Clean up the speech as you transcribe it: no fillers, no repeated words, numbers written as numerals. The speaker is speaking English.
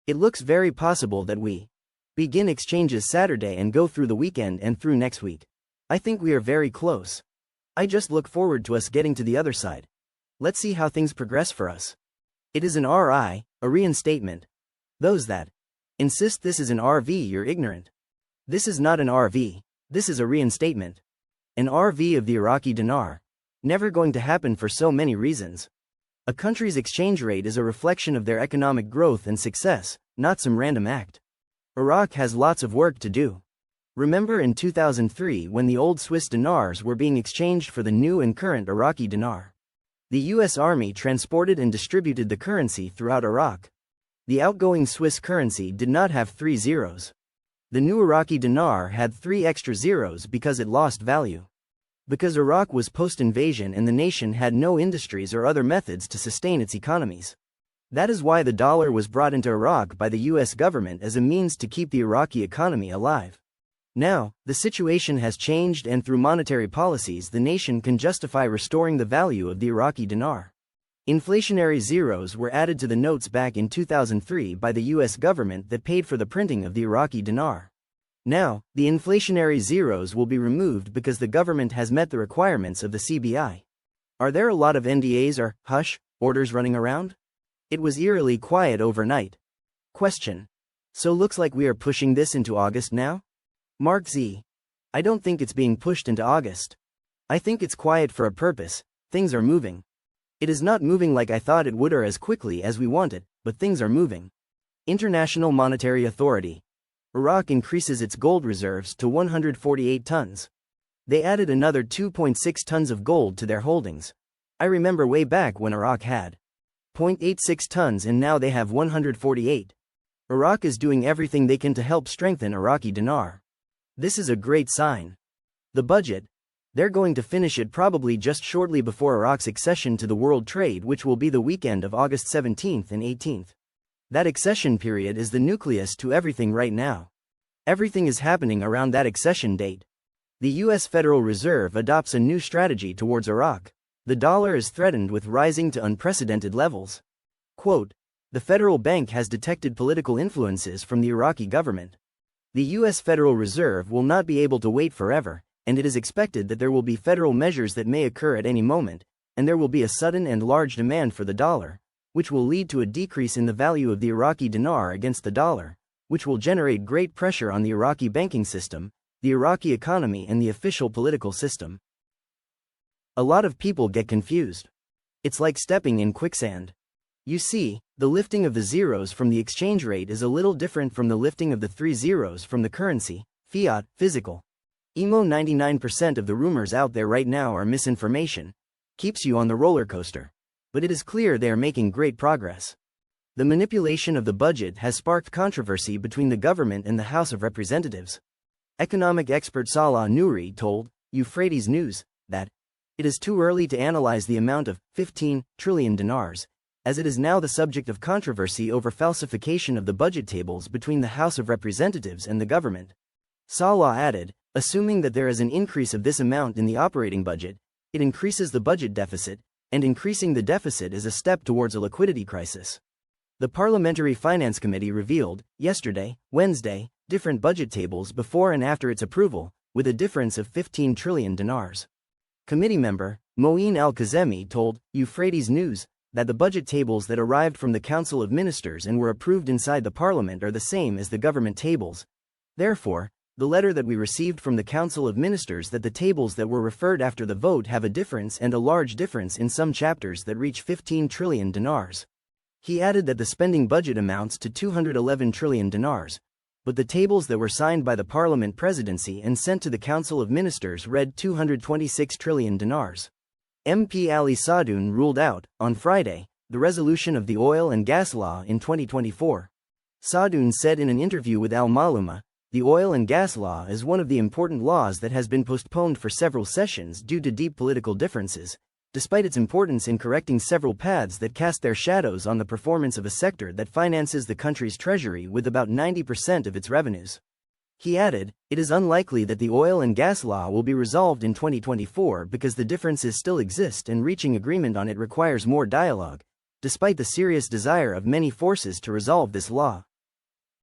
It looks very possible that we begin exchanges Saturday and go through the weekend and through next week. I think we are very close. I just look forward to us getting to the other side. Let's see how things progress for us. It is an RI, a reinstatement. Those that insist this is an RV, you're ignorant. This is not an RV, this is a reinstatement. An RV of the Iraqi dinar. Never going to happen for so many reasons. A country's exchange rate is a reflection of their economic growth and success, not some random act. Iraq has lots of work to do. Remember in 2003 when the old Swiss dinars were being exchanged for the new and current Iraqi dinar. The U.S. Army transported and distributed the currency throughout Iraq. The outgoing Swiss currency did not have 3 zeros. The new Iraqi dinar had 3 extra zeros because it lost value. Because Iraq was post-invasion and the nation had no industries or other methods to sustain its economies. That is why the dollar was brought into Iraq by the U.S. government as a means to keep the Iraqi economy alive. Now, the situation has changed and through monetary policies the nation can justify restoring the value of the Iraqi dinar. Inflationary zeros were added to the notes back in 2003 by the U.S. government that paid for the printing of the Iraqi dinar. Now, the inflationary zeros will be removed because the government has met the requirements of the CBI. Are there a lot of NDAs or hush orders running around? It was eerily quiet overnight. Question. So looks like we are pushing this into August now? Mark Z. I don't think it's being pushed into August. I think it's quiet for a purpose. Things are moving. It is not moving like I thought it would or as quickly as we wanted, but things are moving. International Monetary Authority. Iraq increases its gold reserves to 148 tons. They added another 2.6 tons of gold to their holdings. I remember way back when Iraq had 0.86 tons and now they have 148. Iraq is doing everything they can to help strengthen Iraqi dinar. This is a great sign. The budget. They're going to finish it probably just shortly before Iraq's accession to the World Trade, which will be the weekend of August 17th and 18th. That accession period is the nucleus to everything right now. Everything is happening around that accession date. The U.S. Federal Reserve adopts a new strategy towards Iraq. The dollar is threatened with rising to unprecedented levels. Quote, the federal bank has detected political influences from the Iraqi government. The U.S. Federal Reserve will not be able to wait forever, and it is expected that there will be federal measures that may occur at any moment, and there will be a sudden and large demand for the dollar, which will lead to a decrease in the value of the Iraqi dinar against the dollar, which will generate great pressure on the Iraqi banking system, the Iraqi economy and the official political system. A lot of people get confused. It's like stepping in quicksand. You see, the lifting of the zeros from the exchange rate is a little different from the lifting of the 3 zeros from the currency, fiat, physical. 99% of the rumors out there right now are misinformation. Keeps you on the roller coaster. But it is clear they are making great progress. The manipulation of the budget has sparked controversy between the government and the House of Representatives. Economic expert Salah Nouri told Euphrates News that it is too early to analyze the amount of 15 trillion dinars, as it is now the subject of controversy over falsification of the budget tables between the House of Representatives and the government. Salah added, assuming that there is an increase of this amount in the operating budget, it increases the budget deficit, and increasing the deficit is a step towards a liquidity crisis. The Parliamentary Finance Committee revealed, yesterday, Wednesday, different budget tables before and after its approval, with a difference of 15 trillion dinars. Committee member, Moeen Al-Kazemi told Euphrates News that the budget tables that arrived from the Council of Ministers and were approved inside the Parliament are the same as the government tables. Therefore, the letter that we received from the Council of Ministers that the tables that were referred after the vote have a difference and a large difference in some chapters that reach 15 trillion dinars. He added that the spending budget amounts to 211 trillion dinars, but the tables that were signed by the Parliament Presidency and sent to the Council of Ministers read 226 trillion dinars. MP Ali Sadoun ruled out, on Friday, the resolution of the oil and gas law in 2024. Sadoun said in an interview with Al-Maluma, the oil and gas law is one of the important laws that has been postponed for several sessions due to deep political differences, despite its importance in correcting several paths that cast their shadows on the performance of a sector that finances the country's treasury with about 90% of its revenues. He added, it is unlikely that the oil and gas law will be resolved in 2024 because the differences still exist and reaching agreement on it requires more dialogue, despite the serious desire of many forces to resolve this law.